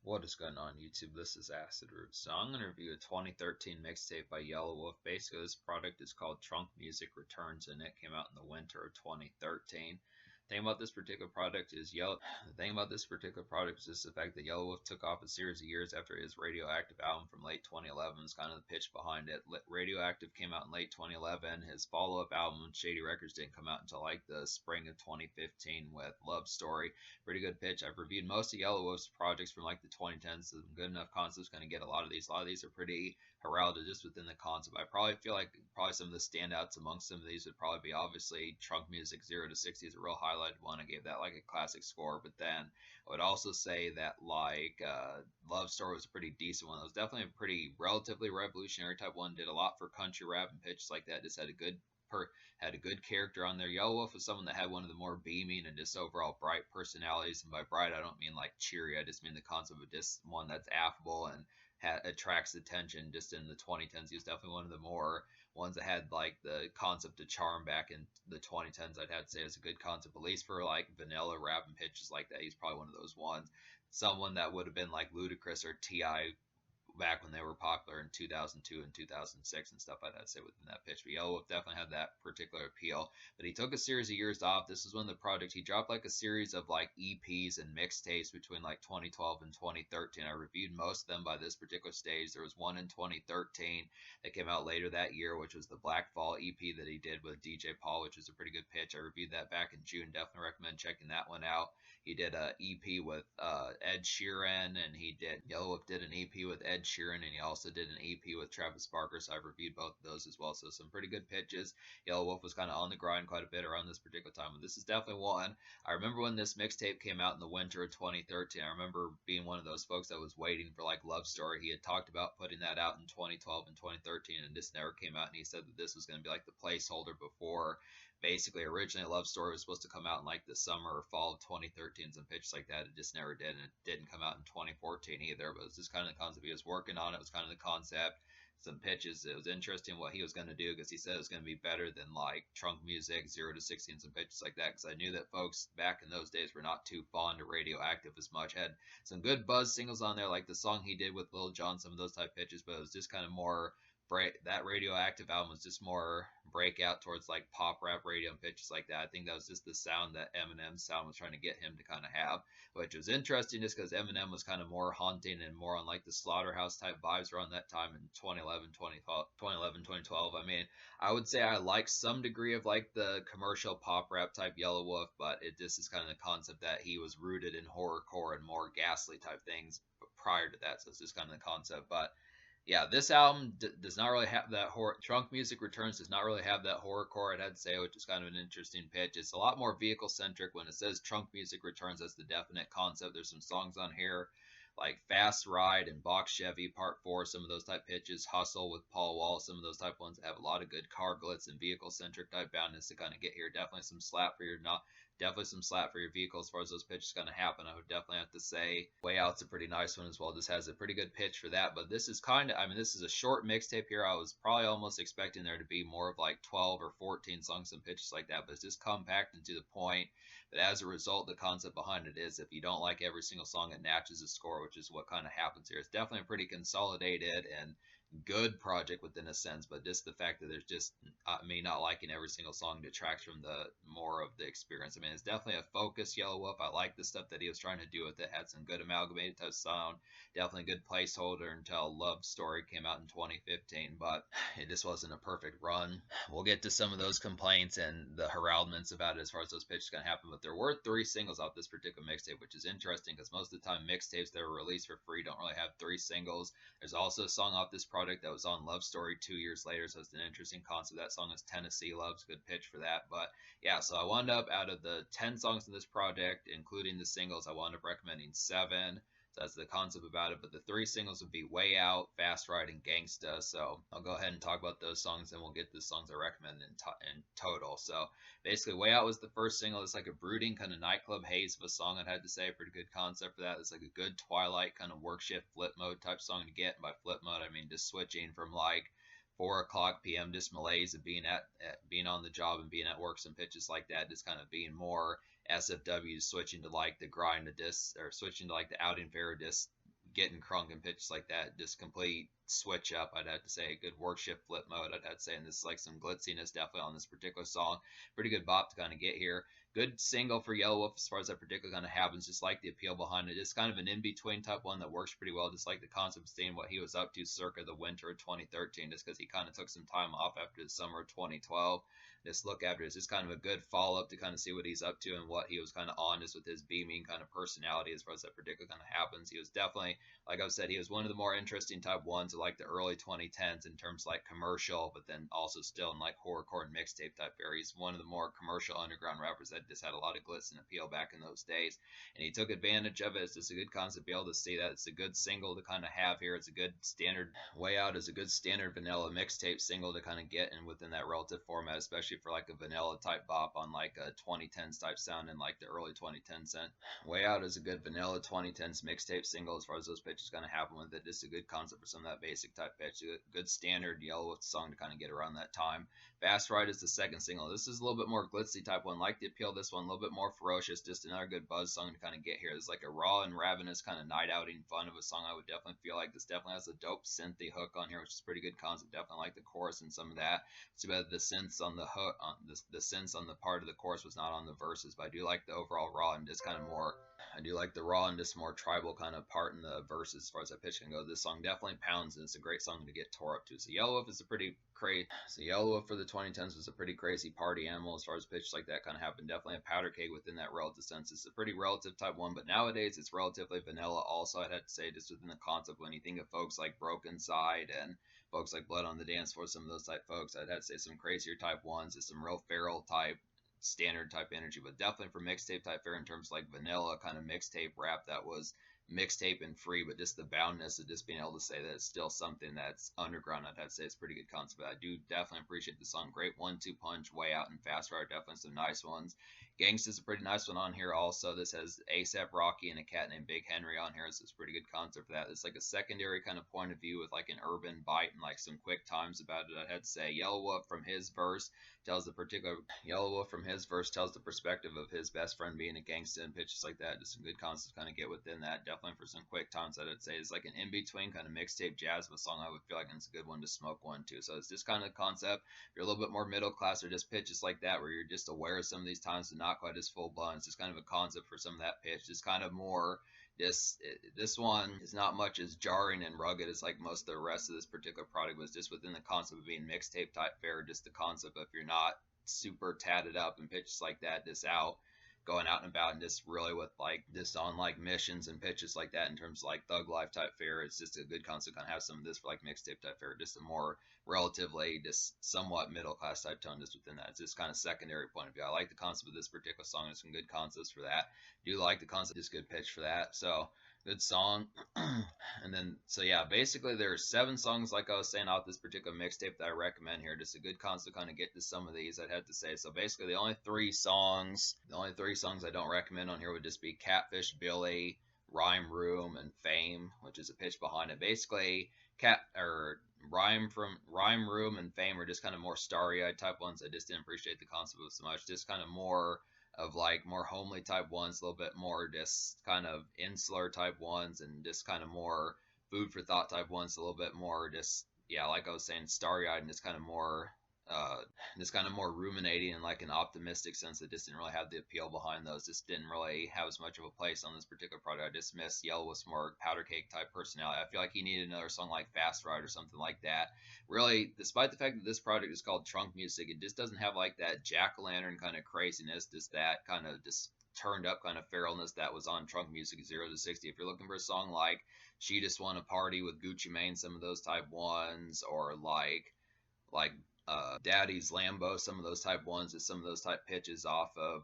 What is going on YouTube? This is Acid Root. So I'm going to review a 2013 mixtape by Yelawolf. Basically, this product is called Trunk Muzik Returns, and it came out in the winter of 2013. The thing about this particular product is The thing about this particular product is just the fact that Yelawolf took off a series of years after his Radioactive album from late 2011. Is kind of the pitch behind it. Radioactive came out in late 2011. His follow-up album Shady Records didn't come out until like the spring of 2015 with Love Story. Pretty good pitch. I've reviewed most of Yelawolf's projects from like the 2010s. So good enough concepts going to get a lot of these. A lot of these are pretty heralded just within the concept. I probably feel like some of the standouts amongst some of these would probably be obviously Trunk Muzik 0 to 60 is a real highlighted one. I gave that like a classic score. But then I would also say that Love Story was a pretty decent one. It was definitely a pretty relatively revolutionary type one. Did a lot for country rap and pitches like that. Just had a good character on there. Yelawolf was someone that had one of the more beaming and just overall bright personalities. And by bright, I don't mean like cheery. I just mean the concept of just one that's affable and attracts attention. Just in the 2010s, he was definitely one of the more ones that had like the concept of charm back in the 2010s. I'd have to say it's a good concept, at least for like vanilla rap and pitches like that. He's probably one of those ones. Someone that would have been like Ludacris or Ti back when they were popular in 2002 and 2006 and stuff like that, say within that pitch. But Yelawolf definitely had that particular appeal. But he took a series of years off. This is when the project, he dropped like a series of like EPs and mixtapes between like 2012 and 2013. I reviewed most of them by this particular stage. There was one in 2013 that came out later that year, which was the Black Fall EP that he did with DJ Paul, which was a pretty good pitch. I reviewed that back in June. Definitely recommend checking that one out. He did a EP with Ed Sheeran, and Yelawolf did an EP with Ed Sheeran, and he also did an EP with Travis Barker. So I've reviewed both of those as well. So some pretty good pitches. Yelawolf was kind of on the grind quite a bit around this particular time, but this is definitely one. I remember when this mixtape came out in the winter of 2013. I remember being one of those folks that was waiting for like Love Story. He had talked about putting that out in 2012 and 2013, and this never came out. And he said that this was going to be like the placeholder before. Basically, originally Love Story was supposed to come out in like the summer or fall of 2013, and pitches like that. It just never did, and it didn't come out in 2014 either. But it was just kind of the concept he was working on. It was kind of the concept, some pitches. It was interesting what he was going to do because he said it was going to be better than like Trunk Muzik 0 to 60 and some pitches like that. Because I knew that folks back in those days were not too fond of Radioactive as much. Had some good buzz singles on there, like the song he did with Lil Jon, some of those type pitches, but it was just kind of more that Radioactive album was just more breakout towards like pop rap radio and pitches like that. I think that was just the sound that Eminem's sound was trying to get him to kind of have, which was interesting just because Eminem was kind of more haunting and more on like the Slaughterhouse type vibes around that time in 2012. I mean, I would say I like some degree of like the commercial pop rap type Yelawolf, but it just is kind of the concept that he was rooted in horrorcore and more ghastly type things prior to that. So it's just kind of the concept, but yeah, this album does not really have that horror. Trunk Muzik Returns does not really have that horrorcore, I'd have to say, which is kind of an interesting pitch. It's a lot more vehicle centric. When it says Trunk Muzik Returns, that's the definite concept. There's some songs on here like Fast Ride and Box Chevy Part 4, some of those type pitches. Hustle with Paul Wall, some of those type ones that have a lot of good car glitz and vehicle centric type boundness to kind of get here. Definitely some slap for your not. Definitely some slap for your vehicle as far as those pitches going to happen. I would definitely have to say Way Out's a pretty nice one as well. Just has a pretty good pitch for that. But this is this is a short mixtape here. I was probably almost expecting there to be more of like 12 or 14 songs and pitches like that. But it's just compact and to the point. But as a result, the concept behind it is if you don't like every single song, it matches the score, which is what kind of happens here. It's definitely a pretty consolidated and good project within a sense, but just the fact that there's just me not liking every single song detracts from the more of the experience. I mean, it's definitely a focused Yelawolf. I like the stuff that he was trying to do with it. Had some good amalgamated type sound, definitely a good placeholder until Love Story came out in 2015, but it just wasn't a perfect run. We'll get to some of those complaints and the heraldments about it as far as those pitches gonna happen, but there were 3 singles off this particular mixtape, which is interesting because most of the time mixtapes that were released for free don't really have 3 singles. There's also a song off this project that was on Love Story 2 years later, so it's an interesting concept. That song is Tennessee Love's good pitch for that. But yeah, so I wound up out of the 10 songs in this project, including the singles, I wound up recommending 7. So that's the concept about it. But the 3 singles would be Way Out, Fast Ride, and Gangsta. So I'll go ahead and talk about those songs, and we'll get the songs I recommend in total. So basically, Way Out was the first single. It's like a brooding kind of nightclub haze of a song. I'd have to say, a pretty good concept for that. It's like a good Twilight kind of work shift flip mode type song to get. And by flip mode, I mean just switching from like 4 o'clock p.m. just malaise of being being on the job and being at work, some pitches like that, just kind of being more SFW, switching to like the grind of disc, or switching to like the outing fair disc getting crunk and pitches like that, just complete switch up. I'd have to say good work shift flip mode. I'd have to say, and this is like some glitziness definitely on this particular song. Pretty good bop to kind of get here. Good single for Yelawolf as far as that particular kind of happens. Just like the appeal behind it. It's kind of an in-between type one that works pretty well. Just like the concept of seeing what he was up to circa the winter of 2013, just because he kind of took some time off after the summer of 2012. This look after is just kind of a good follow-up to kind of see what he's up to and what he was kind of on, just with his beaming kind of personality as far as that particular kind of happens. He was definitely, like I've said, he was one of the more interesting type ones of like the early 2010s in terms of like commercial, but then also still in like horrorcore and mixtape type era. He's one of the more commercial underground rappers that just had a lot of glitz and appeal back in those days, and he took advantage of it. It's just a good concept to be able to see that. It's a good single to kind of have here. It's a good standard Way Out is a good standard vanilla mixtape single to kind of get in within that relative format, especially for like a vanilla type bop on like a 2010s type sound in like the early 2010s. Way Out is a good vanilla 2010s mixtape single as far as those pitches kind of happen with it. Just a good concept for some of that basic type pitch. A good standard Yelawolf song to kind of get around that time. Fast Ride is the second single. This is a little bit more glitzy type one. Like the appeal, this one a little bit more ferocious. Just another good buzz song to kind of get here. It's like a raw and ravenous kind of night outing fun of a song. I would definitely feel like this definitely has a dope synthy hook on here, which is pretty good concept. Definitely like the chorus and some of that. Too bad the synths on the hook, on the synths on the part of the chorus was not on the verses, but I do like the overall raw and just kind of more. I do like the raw and just more tribal kind of part in the verses as far as that pitch can go. This song definitely pounds, and it's a great song to get tore up to. So Yelawolf is a pretty crazy. So Yelawolf for the 2010s was a pretty crazy party animal as far as pitches like that kind of happen. Definitely a powder keg within that relative sense. It's a pretty relative type one, but nowadays it's relatively vanilla. Also, I'd have to say just within the concept when you think of folks like Broken Side and folks like Blood on the Dance Floor, some of those type folks, I'd have to say some crazier type ones, just some real feral type standard type energy, but definitely for mixtape type fare in terms of like vanilla kind of mixtape rap that was mixtape and free, but just the boundness of just being able to say that it's still something that's underground. I'd have to say it's a pretty good concept. I do definitely appreciate the song. Great 1-2 punch, Way Out and Fast Ride, definitely some nice ones. Gangsta's a pretty nice one on here also. This has ASAP Rocky and a cat named Big Henry on here. This is a pretty good concept for that. It's like a secondary kind of point of view with like an urban bite and like some quick times about it. I'd have to say Yelawolf from his verse tells the perspective of his best friend being a gangster and pitches like that. Just some good concepts kind of get within that. Definitely for some quick times, I'd say it's like an in-between kind of mixtape jazz of a song. I would feel like it's a good one to smoke one too. So it's just kind of concept. If you're a little bit more middle class or just pitches like that where you're just aware of some of these times and not quite as full blown. It's just kind of a concept for some of that pitch. Just kind of more this one is not much as jarring and rugged as like most of the rest of this particular product was, just within the concept of being mixtape type fare. Just the concept of if you're not super tatted up and pitches like that, just out going out and about and just really with like this on like missions and pitches like that in terms of like thug life type fare. It's just a good concept to kind of have some of this for like mixtape type fare, just a more relatively just somewhat middle class type tone just within that. It's just kind of secondary point of view. I like the concept of this particular song. There's some good concepts for that. I do like the concept, just good pitch for that. So good song. And then so yeah, basically there's 7 songs like I was saying off this particular mixtape that I recommend here. Just a good concept to kind of get to some of these, I'd have to say. So basically the only three songs I don't recommend on here would just be Catfish Billy, Rhyme Room, and Fame, which is a pitch behind it. Basically Rhyme Room and Fame are just kind of more starry-eyed type ones. I just didn't appreciate the concept of so much. Just kind of more of like more homely type ones, a little bit more just kind of insular type ones, and just kind of more food for thought type ones, a little bit more just, yeah, like I was saying, starry-eyed and just kind of more ruminating in like an optimistic sense that just didn't really have the appeal behind those. Just didn't really have as much of a place on this particular product. I just miss Yelawolf's more powder cake type personality. I feel like he needed another song like Fast Ride or something like that. Really, despite the fact that this project is called Trunk Music, it just doesn't have like that jack-o'-lantern kind of craziness, just that kind of just turned up kind of feralness that was on Trunk Music 0 to 60. If you're looking for a song like She Just Wanna Party with Gucci Mane, some of those type ones, or like Daddy's Lambo, some of those type ones, and some of those type pitches off of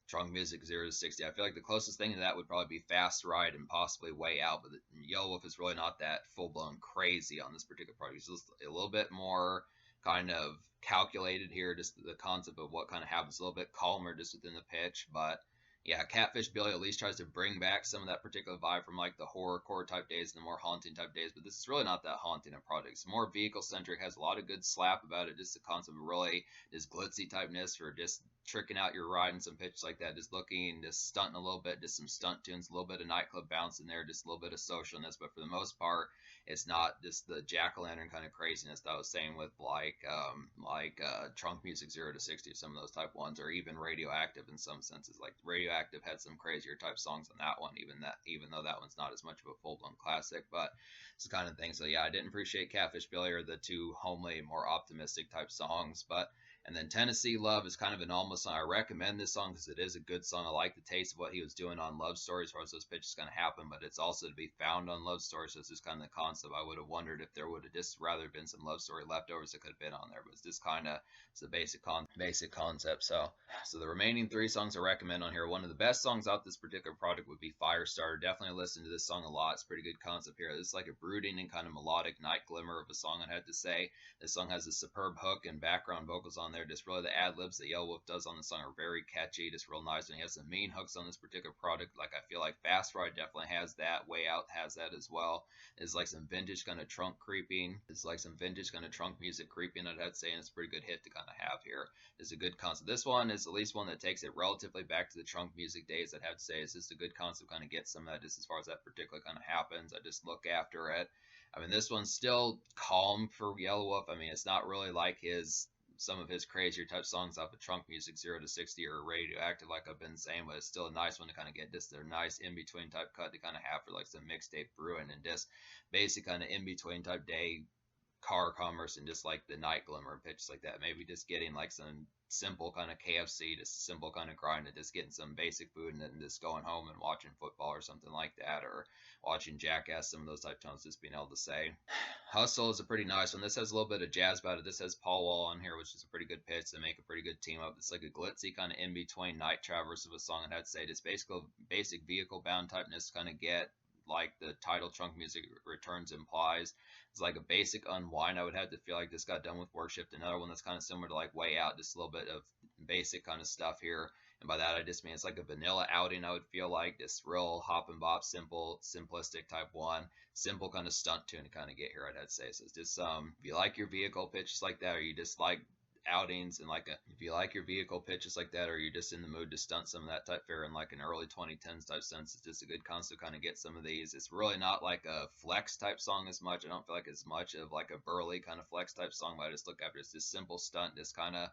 Trunk Music 0 to 60. I feel like the closest thing to that would probably be Fast Ride and possibly Way Out, but Yelawolf is really not that full-blown crazy on this particular project. It's just a little bit more kind of calculated here, just the concept of what kind of happens, a little bit calmer just within the pitch. But yeah, Catfish Billy at least tries to bring back some of that particular vibe from like the horrorcore type days and the more haunting type days, but this is really not that haunting a project. It's more vehicle centric, has a lot of good slap about it, just the concept of really this glitzy typeness for just tricking out your ride and some pitches like that, just looking, just stunting a little bit, just some stunt tunes, a little bit of nightclub bounce in there, just a little bit of socialness. But for the most part, it's not just the jack-o'-lantern kind of craziness that I was saying with Trunk Music 0 to 60, some of those type ones, or even Radioactive in some senses. Like Radioactive had some crazier type songs on that one, even though that one's not as much of a full-blown classic, but it's the kind of thing. So yeah, I didn't appreciate Catfish Billy or the two homely, more optimistic type songs, but. And then Tennessee Love is kind of an almost song. I recommend this song because it is a good song. I like the taste of what he was doing on Love Story as far as those pitches going to happen, but it's also to be found on Love Story. So it's just kind of the concept. I would have wondered if there would have just rather been some Love Story leftovers that could have been on there, but it's just kind of it's the basic concept. So the remaining three songs I recommend on here. One of the best songs out this particular project would be Firestarter. Definitely listen to this song a lot. It's a pretty good concept here. It's like a brooding and kind of melodic night glimmer of a song, I'd have to say. This song has a superb hook and background vocals on there. Just really the ad-libs that Yelawolf does on the song are very catchy, just real nice. And he has some mean hooks on this particular product. Like I feel like Fast Ride definitely has that. Way Out has that as well. It's like some vintage kind of trunk creeping. It's like some vintage kind of trunk music creeping, I'd have to say, and it's a pretty good hit to kind of have here. It's a good concept. This one is at least one that takes it relatively back to the trunk music days, I'd have to say. It's just a good concept, kind of get some of that just as far as that particular kind of happens. I just look after it. I mean, this one's still calm for Yelawolf. I mean, it's not really like some of his crazier type songs off of Trunk Music 0 to 60 or Radioactive, like I've been saying, but it's still a nice one to kind of get just a nice in-between type cut to kind of have for like some mixtape brewing and just basic kind of in-between type day car commerce and just like the night glimmer and pitches like that. Maybe just getting like some simple kind of KFC, just a simple kind of grind and just getting some basic food and then just going home and watching football or something like that, or watching Jackass, some of those type tones, just being able to say. Hustle is a pretty nice one. This has a little bit of jazz about it. This has Paul Wall on here, which is a pretty good pitch. They make a pretty good team up. It's like a glitzy kind of in-between Night Traverse of a song, I'd have to say. It's basically basic vehicle bound typeness kind of get like the title Trunk Music Returns implies. It's like a basic unwind. I would have to feel like this got done with Worship. Another one that's kind of similar to like Way Out, just a little bit of basic kind of stuff here. And by that, I just mean it's like a vanilla outing, I would feel like. This real hop and bop, simple, simplistic type one. Simple kind of stunt tune to kind of get here, I'd have to say. So it's just, if you like your vehicle pitches like that, or you just like outings and if you like your vehicle pitches like that, or you're just in the mood to stunt some of that type fare in like an early 2010s type sense, it's just a good concept to kind of get some of these. It's really not like a flex type song as much. I don't feel like it's much of like a burly kind of flex type song, but I just look after it's just simple stunt, just kind of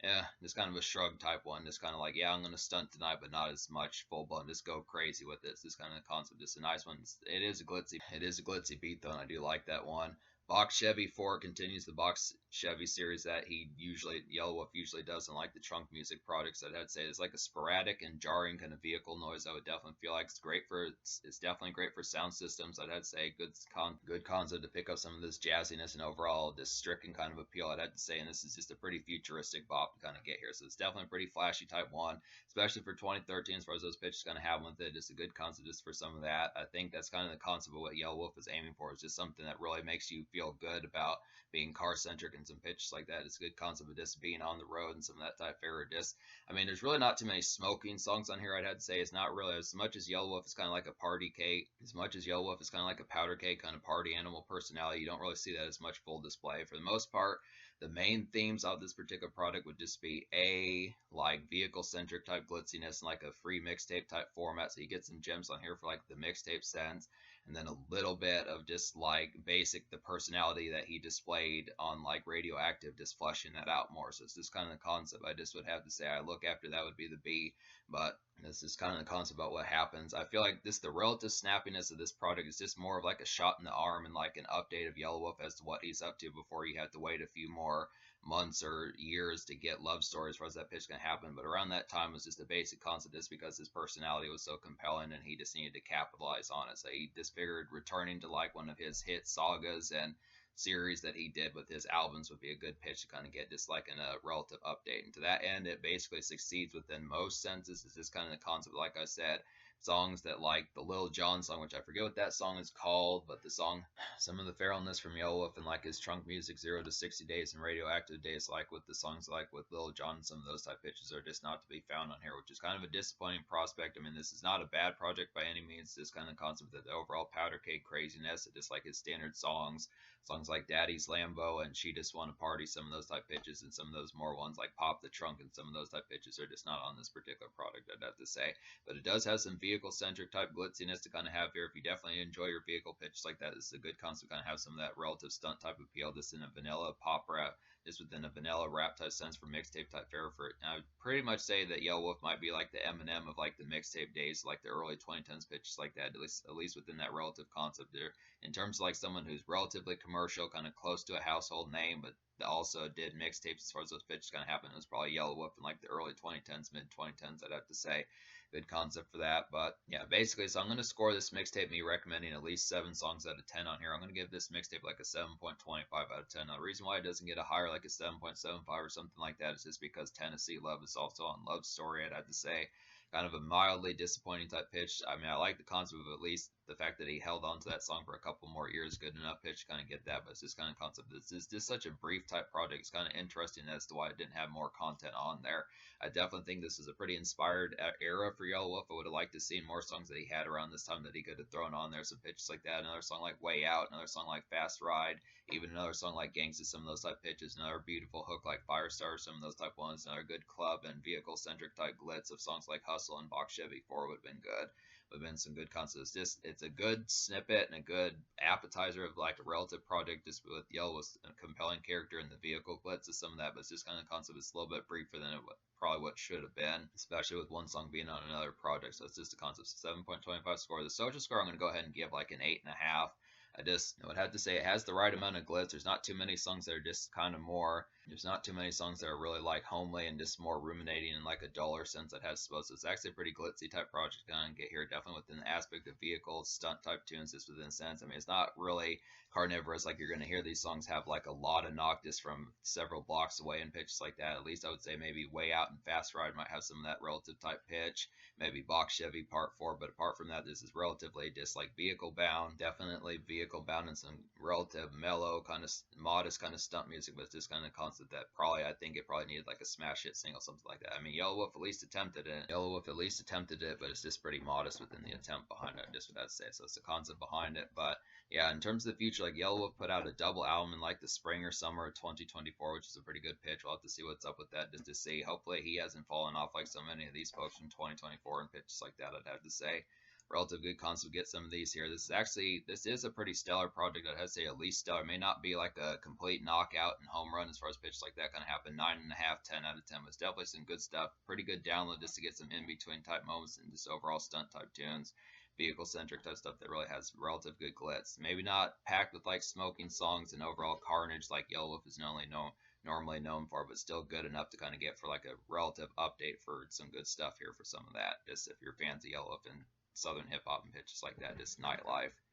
a shrug type one. Just kind of like, yeah, I'm going to stunt tonight, but not as much full blown. Just go crazy with it. This kind of concept. Just a nice one. It is a glitzy beat though, and I do like that one. Box Chevy 4 continues the Box Chevy series that Yelawolf usually does in like the trunk music products. I'd say it's like a sporadic and jarring kind of vehicle noise. I would definitely feel like it's definitely great for sound systems. I'd say good concept to pick up some of this jazziness and overall this stricken kind of appeal. I'd have to say, and this is just a pretty futuristic bop to kind of get here. So it's definitely a pretty flashy type one, especially for 2013 as far as those pitches kind of have with it. Just a good concept just for some of that. I think that's kind of the concept of what Yelawolf is aiming for. Is just something that really makes you feel good about being car centric and some pitches like that. It's a good concept of just being on the road and some of that type of just. I mean, there's really not too many smoking songs on here. I'd have to say it's not really as much as Yelawolf is kind of like a party cake. As much as Yelawolf is kind of like a powder cake kind of party animal personality, you don't really see that as much full display. For the most part, the main themes of this particular product would just be like vehicle centric type glitziness and like a free mixtape type format. So you get some gems on here for like the mixtape sense. And then a little bit of just like the personality that he displayed on like Radioactive, just fleshing that out more. So it's just kind of the concept. I just would have to say I look after that would be the B, but this is kind of the concept about what happens. I feel like the relative snappiness of this product is just more of like a shot in the arm and like an update of Yelawolf as to what he's up to before you have to wait a few more months or years to get Love Story as far as that pitch can happen. But around that time was just a basic concept just because his personality was so compelling and he just needed to capitalize on it. So he just figured returning to like one of his hit sagas and series that he did with his albums would be a good pitch to kind of get just like in a relative update. And to that end, it basically succeeds within most senses. It's just kind of the concept, like I said, songs that like the Lil Jon song, which I forget what that song is called, but the song, some of the feralness from Yelawolf and like his trunk music 0 to 60 days and radioactive days, like with the songs like with Lil Jon, some of those type pitches are just not to be found on here, which is kind of a disappointing prospect. I mean, this is not a bad project by any means. This kind of concept of the overall powder cake craziness, just like his standard songs like Daddy's Lambo and She Just Wanna Party, some of those type pitches, and some of those more ones like Pop the Trunk and some of those type pitches are just not on this particular product, I'd have to say. But it does have some vehicle-centric type glitziness to kind of have here. If you definitely enjoy your vehicle pitches like that, this is a good concept to kind of have some of that relative stunt type appeal. This in a vanilla pop rap, just within a vanilla rap type sense for mixtape type fare for it. And I would pretty much say that Yelawolf might be like the Eminem of like the mixtape days, like the early 2010s pitches like that, at least within that relative concept there. In terms of like someone who's relatively commercial, kind of close to a household name, but also did mixtapes as far as those pitches kind of happen. It was probably Yelawolf in like the early 2010s, mid 2010s, I'd have to say. Good concept for that. But yeah, basically, so I'm going to score this mixtape, me recommending at least 7 songs out of 10 on here. I'm going to give this mixtape like a 7.25 out of 10. Now, the reason why it doesn't get a higher, like a 7.75 or something like that, is just because Tennessee Love is also on Love Story, I'd have to say. Kind of a mildly disappointing type pitch. I mean, I like the concept of at least the fact that he held on to that song for a couple more years. Good enough pitch to kind of get that, but it's this kind of concept. This is just such a brief type project. It's kind of interesting as to why it didn't have more content on there. I definitely think this is a pretty inspired era for Yelawolf. I would have liked to see more songs that he had around this time that he could have thrown on there. Some pitches like that. Another song like Way Out. Another song like Fast Ride. Even another song like Gangsta. Some of those type pitches. Another beautiful hook like Firestar. Some of those type ones. Another good club and vehicle centric type glitz of songs like Hustle and Box Chevy 4 would have been good. Would have been some good concepts. It's a good snippet and a good appetizer of like a relative project, just with Yelawolf's compelling character and the vehicle glitz of some of that, but it's just kind of concept. It's a little bit briefer than it probably what should have been, especially with one song being on another project. So it's just a concept. 7.25 score. The social score I'm going to go ahead and give like an 8.5. I would have to say it has the right amount of glitz. There's not too many songs that are just kind of more. There's not too many songs that are really like homely and just more ruminating in like a duller sense that has supposed to. It's actually a pretty glitzy type project to kind of get here. Definitely within the aspect of vehicles, stunt type tunes, just within a sense. I mean, it's not really carnivorous like you're going to hear these songs have like a lot of noctis from several blocks away and pitches like that. At least I would say maybe Way Out and Fast Ride might have some of that relative type pitch. Maybe Box Chevy Part 4, but apart from that, this is relatively just like vehicle bound. Definitely vehicle bound and some relative mellow, kind of modest kind of stunt music, but it's just kind of concept that I think it probably needed like a smash hit single, something like that. I mean, Yelawolf at least attempted it, but it's just pretty modest within the attempt behind it, just what I'd say. So it's the concept behind it. But yeah, in terms of the future, like Yelawolf put out a double album in like the spring or summer of 2024, which is a pretty good pitch. We'll have to see what's up with that just to see. Hopefully he hasn't fallen off like so many of these folks from 2024 and pitches like that, I'd have to say. Relative good concept, get some of these here. This is a pretty stellar project. I'd have to say at least stellar. It may not be like a complete knockout and home run as far as pitches like that kind of happen. 9.5, 10 out of 10. But it's definitely some good stuff. Pretty good download just to get some in between type moments and just overall stunt type tunes. Vehicle centric type stuff that really has relative good glitz. Maybe not packed with like smoking songs and overall carnage like Yelawolf is normally known for, but still good enough to kind of get for like a relative update for some good stuff here for some of that. Just if you're fans of Yelawolf and Southern hip hop and pitches like that, just nightlife.